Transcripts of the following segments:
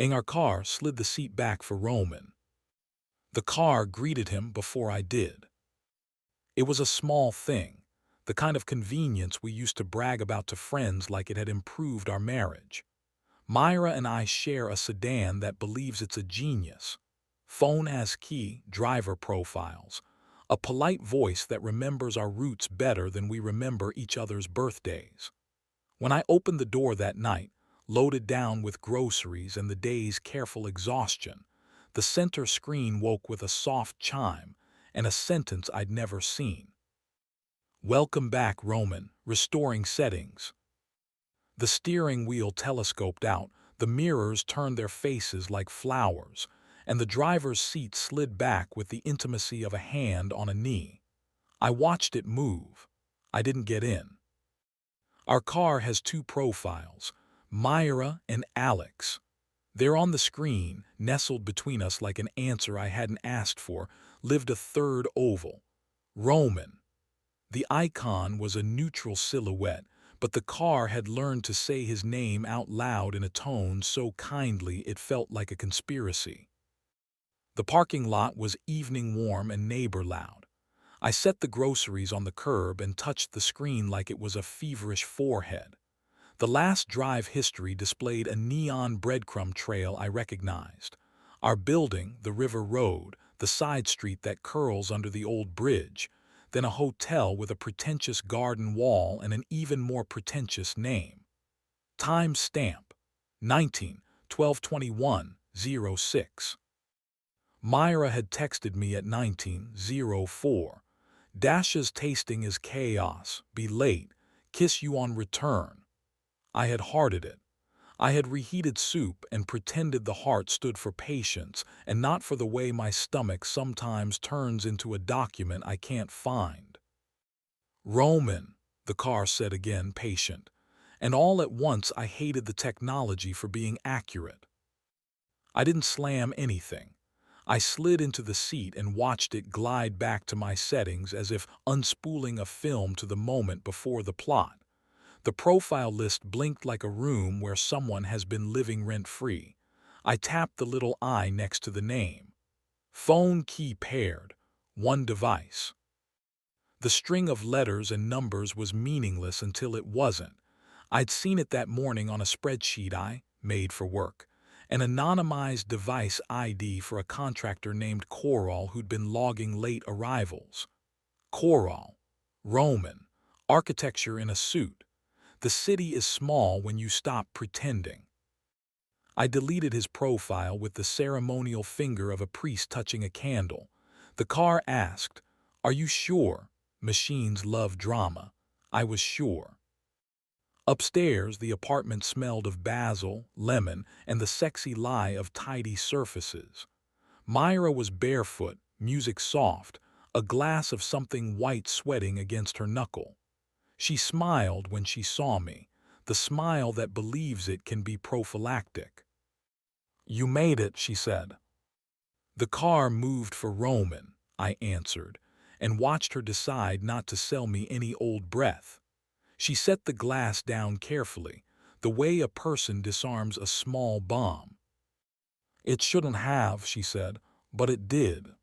and our car slid the seat back for Roman. The car greeted him before I did. It was a small thing, the kind of convenience we used to brag about to friends like it had improved our marriage. Myra and I share a sedan that believes it's a genius. Phone has key, driver profiles, a polite voice that remembers our roots better than we remember each other's birthdays. When I opened the door that night, loaded down with groceries and the day's careful exhaustion, the center screen woke with a soft chime and a sentence I'd never seen. "Welcome back, Roman, restoring settings." The steering wheel telescoped out, the mirrors turned their faces like flowers, and the driver's seat slid back with the intimacy of a hand on a knee. I watched it move. I didn't get in. Our car has two profiles, Myra and Alex. There on the screen, nestled between us like an answer I hadn't asked for, lived a third oval, Roman. The icon was a neutral silhouette, but the car had learned to say his name out loud in a tone so kindly it felt like a conspiracy. The parking lot was evening warm and neighbor loud. I set the groceries on the curb and touched the screen like it was a feverish forehead. The last drive history displayed a neon breadcrumb trail I recognized. Our building, the river road, the side street that curls under the old bridge, then a hotel with a pretentious garden wall and an even more pretentious name. Time stamp, 19/12/21/06. Myra had texted me at 19:04. Dasha's tasting is chaos, be late, kiss you on return. I had hearted it. I had reheated soup and pretended the heart stood for patience and not for the way my stomach sometimes turns into a document I can't find. "Roman," the car said again, patient, and all at once I hated the technology for being accurate. I didn't slam anything. I slid into the seat and watched it glide back to my settings as if unspooling a film to the moment before the plot. The profile list blinked like a room where someone has been living rent-free. I tapped the little I next to the name. Phone key paired, one device. The string of letters and numbers was meaningless until it wasn't. I'd seen it that morning on a spreadsheet I made for work. An anonymized device ID for a contractor named Coral who'd been logging late arrivals. Coral, Roman, architecture in a suit. The city is small when you stop pretending. I deleted his profile with the ceremonial finger of a priest touching a candle. The car asked, "Are you sure? Machines love drama." I was sure. Upstairs, the apartment smelled of basil, lemon, and the sexy lie of tidy surfaces. Myra was barefoot, music soft, a glass of something white sweating against her knuckle. She smiled when she saw me, the smile that believes it can be prophylactic. "You made it," she said. "The car moved for Roman," I answered, and watched her decide not to sell me any old breath. She set the glass down carefully, the way a person disarms a small bomb. "It shouldn't have," she said, "but it did.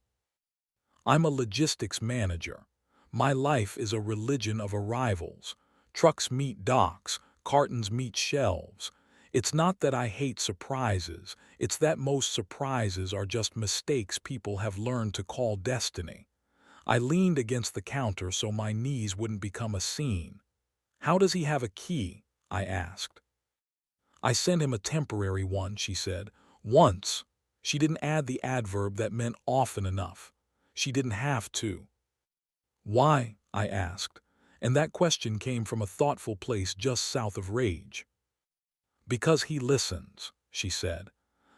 I'm a logistics manager. My life is a religion of arrivals. Trucks meet docks, cartons meet shelves. It's not that I hate surprises, it's that most surprises are just mistakes people have learned to call destiny." I leaned against the counter so my knees wouldn't become a scene. "How does he have a key?" I asked. "I sent him a temporary one," she said. "Once." She didn't add the adverb that meant often enough. She didn't have to. "Why?" I asked, and that question came from a thoughtful place just south of rage. "Because he listens," she said.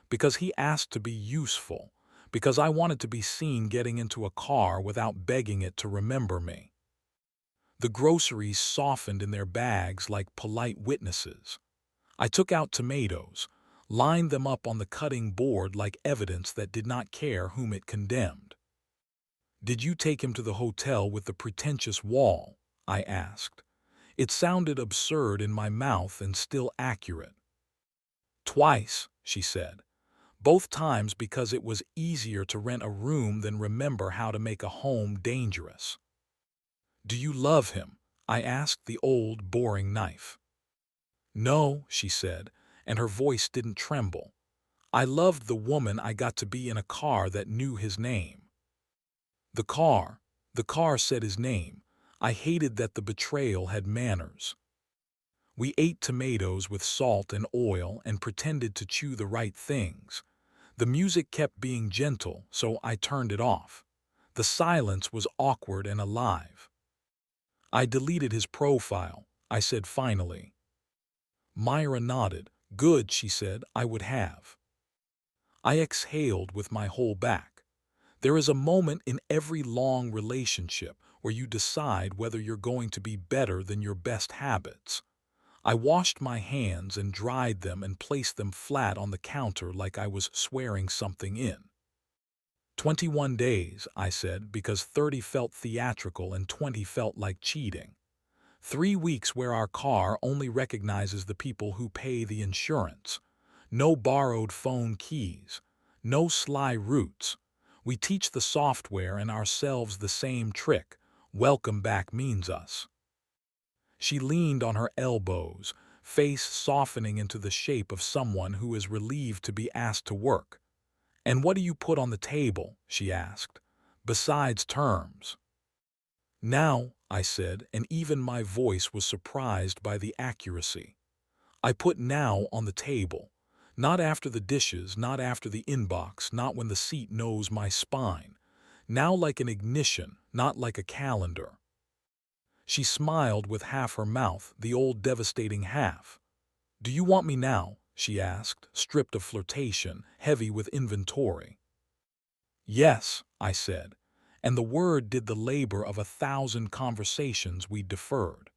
"Because he asked to be useful. Because I wanted to be seen getting into a car without begging it to remember me." The groceries softened in their bags like polite witnesses. I took out tomatoes, lined them up on the cutting board like evidence that did not care whom it condemned. "Did you take him to the hotel with the pretentious wall?" I asked. It sounded absurd in my mouth and still accurate. "Twice," she said. Both times because it was easier to rent a room than remember how to make a home dangerous. "Do you love him?" I asked the old, boring knife. "No," she said, and her voice didn't tremble. "I loved the woman I got to be in a car that knew his name." The car. The car said his name. I hated that the betrayal had manners. We ate tomatoes with salt and oil and pretended to chew the right things. The music kept being gentle, so I turned it off. The silence was awkward and alive. "I deleted his profile," I said finally. Myra nodded. "Good," she said, "I would have." I exhaled with my whole back. There is a moment in every long relationship where you decide whether you're going to be better than your best habits. I washed my hands and dried them and placed them flat on the counter like I was swearing something in. 21 days, I said, because 30 felt theatrical and 20 felt like cheating. 3 weeks where our car only recognizes the people who pay the insurance. No borrowed phone keys. No sly routes. We teach the software and ourselves the same trick. Welcome back means us. She leaned on her elbows, face softening into the shape of someone who is relieved to be asked to work. "And what do you put on the table?" she asked. "Besides terms." "Now," I said, and even my voice was surprised by the accuracy. "I put now on the table. Not after the dishes, not after the inbox, not when the seat knows my spine. Now like an ignition, not like a calendar." She smiled with half her mouth, the old devastating half. "Do you want me now?" she asked, stripped of flirtation, heavy with inventory. "Yes," I said, and the word did the labor of 1,000 conversations we deferred.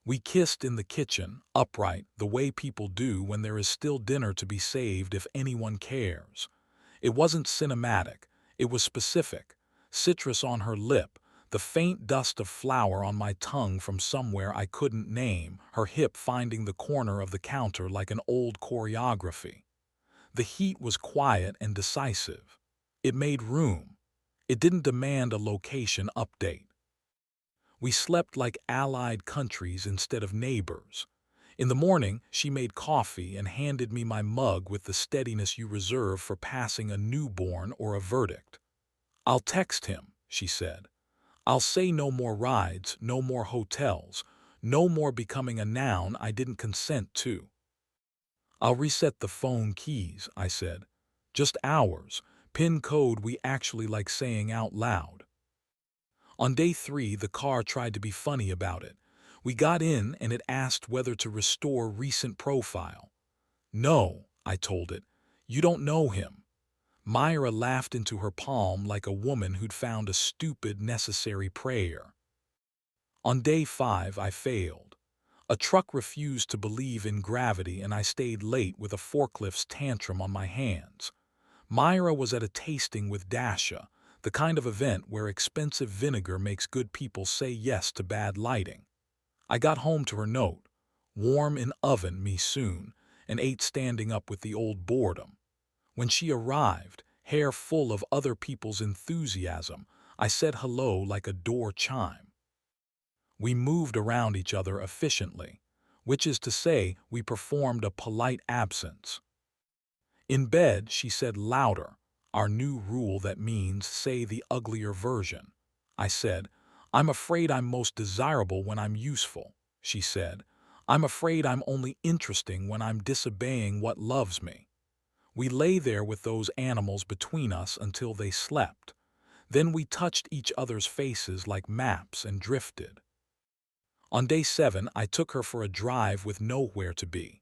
We kissed in the kitchen, upright, the way people do when there is still dinner to be saved if anyone cares. It wasn't cinematic, it was specific. Citrus on her lip, the faint dust of flour on my tongue from somewhere I couldn't name, her hip finding the corner of the counter like an old choreography. The heat was quiet and decisive. It made room. It didn't demand a location update. We slept like allied countries instead of neighbors. In the morning, she made coffee and handed me my mug with the steadiness you reserve for passing a newborn or a verdict. "I'll text him," she said. "I'll say no more rides, no more hotels, no more becoming a noun I didn't consent to." "I'll reset the phone keys," I said. "Just ours, PIN code we actually like saying out loud." On day 3, the car tried to be funny about it. We got in and it asked whether to restore recent profile. "No," I told it. "You don't know him." Myra laughed into her palm like a woman who'd found a stupid, necessary prayer. On day 5, I failed. A truck refused to believe in gravity and I stayed late with a forklift's tantrum on my hands. Myra was at a tasting with Dasha, the kind of event where expensive vinegar makes good people say yes to bad lighting. I got home to her note, "Warm in oven me soon," and ate standing up with the old boredom. When she arrived, hair full of other people's enthusiasm, I said hello like a door chime. We moved around each other efficiently, which is to say we performed a polite absence. In bed, she said louder, our new rule that means say the uglier version. I said, "I'm afraid I'm most desirable when I'm useful." She said, "I'm afraid I'm only interesting when I'm disobeying what loves me." We lay there with those animals between us until they slept. Then we touched each other's faces like maps and drifted. On day 7, I took her for a drive with nowhere to be.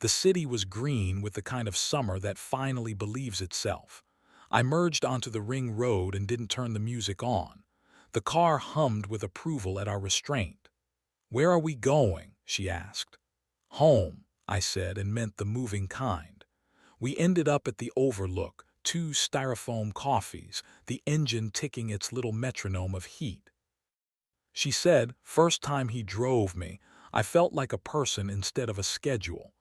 The city was green with the kind of summer that finally believes itself. I merged onto the ring road and didn't turn the music on. The car hummed with approval at our restraint. "Where are we going?" she asked. "Home," I said, and meant the moving kind. We ended up at the Overlook, 2 styrofoam coffees, the engine ticking its little metronome of heat. She said, "First time he drove me, I felt like a person instead of a schedule."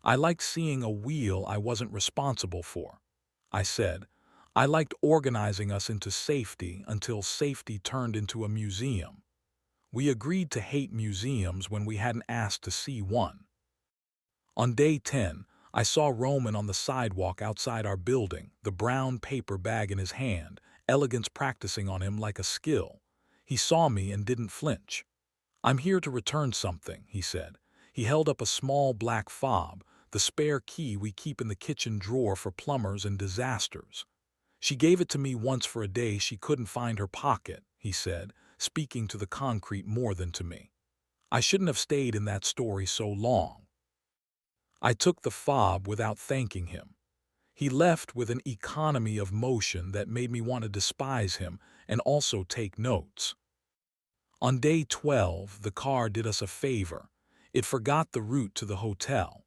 I liked seeing a wheel I wasn't responsible for. I said, I liked organizing us into safety until safety turned into a museum. We agreed to hate museums when we hadn't asked to see one. On day 10, I saw Roman on the sidewalk outside our building, the brown paper bag in his hand, elegance practicing on him like a skill. He saw me and didn't flinch. I'm here to return something, he said. He held up a small black fob, the spare key we keep in the kitchen drawer for plumbers and disasters. She gave it to me once for a day she couldn't find her pocket, he said, speaking to the concrete more than to me. I shouldn't have stayed in that story so long. I took the fob without thanking him. He left with an economy of motion that made me want to despise him and also take notes. On day 12, the car did us a favor. It forgot the route to the hotel.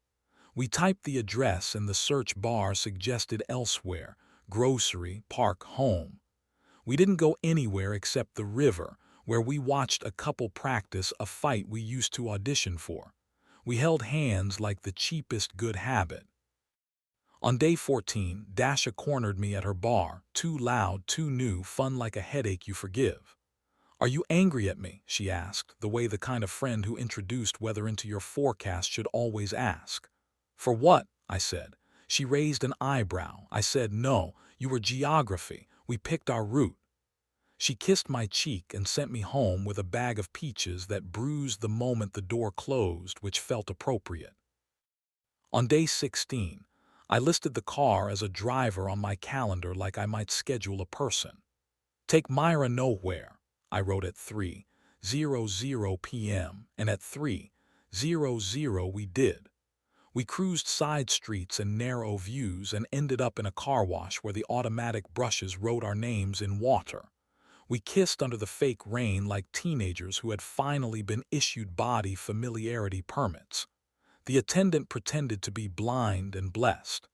We typed the address and the search bar suggested elsewhere, grocery, park, home. We didn't go anywhere except the river, where we watched a couple practice a fight we used to audition for. We held hands like the cheapest good habit. On day 14, Dasha cornered me at her bar, too loud, too new, fun like a headache you forgive. Are you angry at me? She asked, the way the kind of friend who introduced weather into your forecast should always ask. For what? I said. She raised an eyebrow. I said, no, you were geography. We picked our route. She kissed my cheek and sent me home with a bag of peaches that bruised the moment the door closed, which felt appropriate. On day 16, I listed the car as a driver on my calendar like I might schedule a person. Take Myra nowhere, I wrote at 3:00 p.m., and at 3:00 we did. We cruised side streets and narrow views and ended up in a car wash where the automatic brushes wrote our names in water. We kissed under the fake rain like teenagers who had finally been issued body familiarity permits. The attendant pretended to be blind and blessed.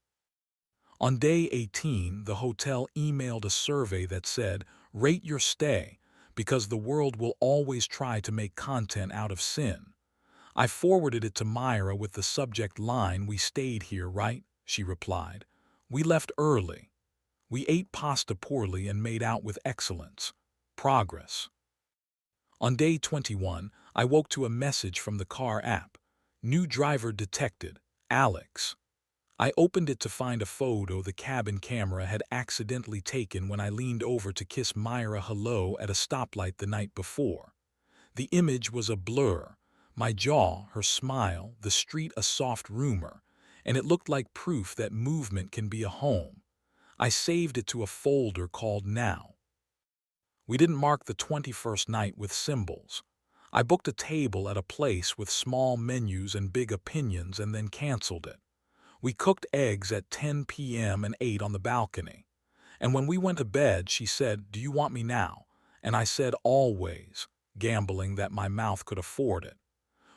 On day 18, the hotel emailed a survey that said, rate your stay, because the world will always try to make content out of sin. I forwarded it to Myra with the subject line, we stayed here, right? She replied. We left early. We ate pasta poorly and made out with excellence. Progress. On day 21, I woke to a message from the car app. New driver detected, Alex. I opened it to find a photo the cabin camera had accidentally taken when I leaned over to kiss Myra hello at a stoplight the night before. The image was a blur, my jaw, her smile, the street a soft rumor, and it looked like proof that movement can be a home. I saved it to a folder called Now. We didn't mark the 21st night with symbols. I booked a table at a place with small menus and big opinions and then canceled it. We cooked eggs at 10 p.m. and ate on the balcony. And when we went to bed, she said, do you want me now? And I said, always, gambling that my mouth could afford it.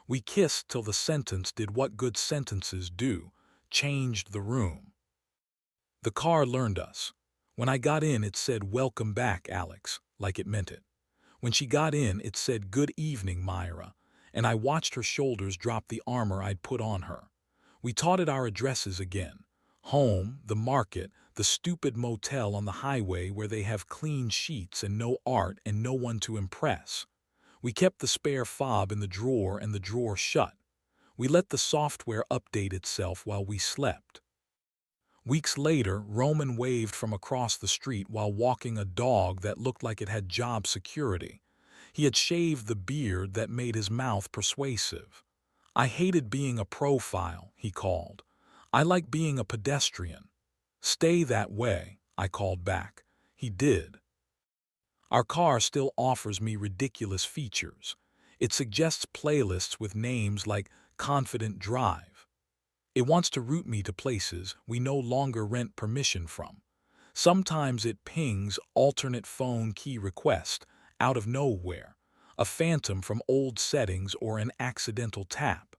We kissed till the sentence did what good sentences do, changed the room. The car learned us. When I got in, it said, welcome back, Alex, like it meant it. When she got in, it said, good evening, Myra, and I watched her shoulders drop the armor I'd put on her. We taught it our addresses again. Home, the market, the stupid motel on the highway where they have clean sheets and no art and no one to impress. We kept the spare fob in the drawer and the drawer shut. We let the software update itself while we slept. Weeks later, Roman waved from across the street while walking a dog that looked like it had job security. He had shaved the beard that made his mouth persuasive. I hated being a profile, he called. I like being a pedestrian. Stay that way, I called back. He did. Our car still offers me ridiculous features. It suggests playlists with names like Confident Drive. It wants to route me to places we no longer rent permission from. Sometimes it pings alternate phone key request out of nowhere, a phantom from old settings or an accidental tap.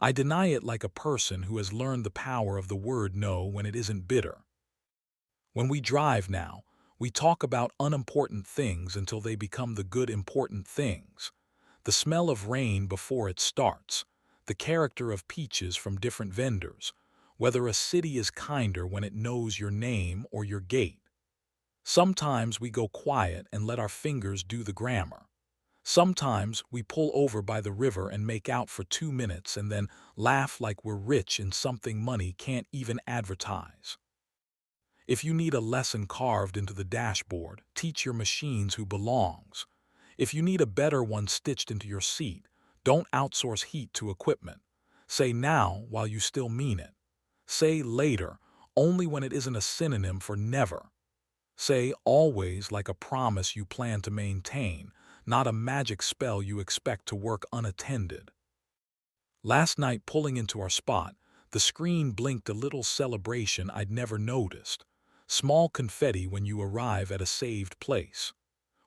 I deny it like a person who has learned the power of the word no when it isn't bitter. When we drive now, we talk about unimportant things until they become the good important things. The smell of rain before it starts, the character of peaches from different vendors, whether a city is kinder when it knows your name or your gait. Sometimes we go quiet and let our fingers do the grammar. Sometimes we pull over by the river and make out for 2 minutes and then laugh like we're rich in something money can't even advertise. If you need a lesson carved into the dashboard, teach your machines who belongs. If you need a better one stitched into your seat, don't outsource heat to equipment. Say now while you still mean it. Say later, only when it isn't a synonym for never. Say always like a promise you plan to maintain, not a magic spell you expect to work unattended. Last night pulling into our spot, the screen blinked a little celebration I'd never noticed. Small confetti when you arrive at a saved place.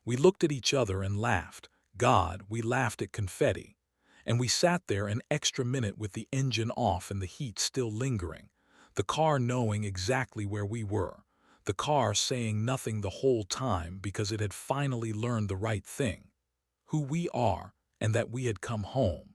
We looked at each other and laughed. God, we laughed at confetti. And we sat there an extra minute with the engine off and the heat still lingering. The car knowing exactly where we were. The car saying nothing the whole time because it had finally learned the right thing. Who we are and that we had come home.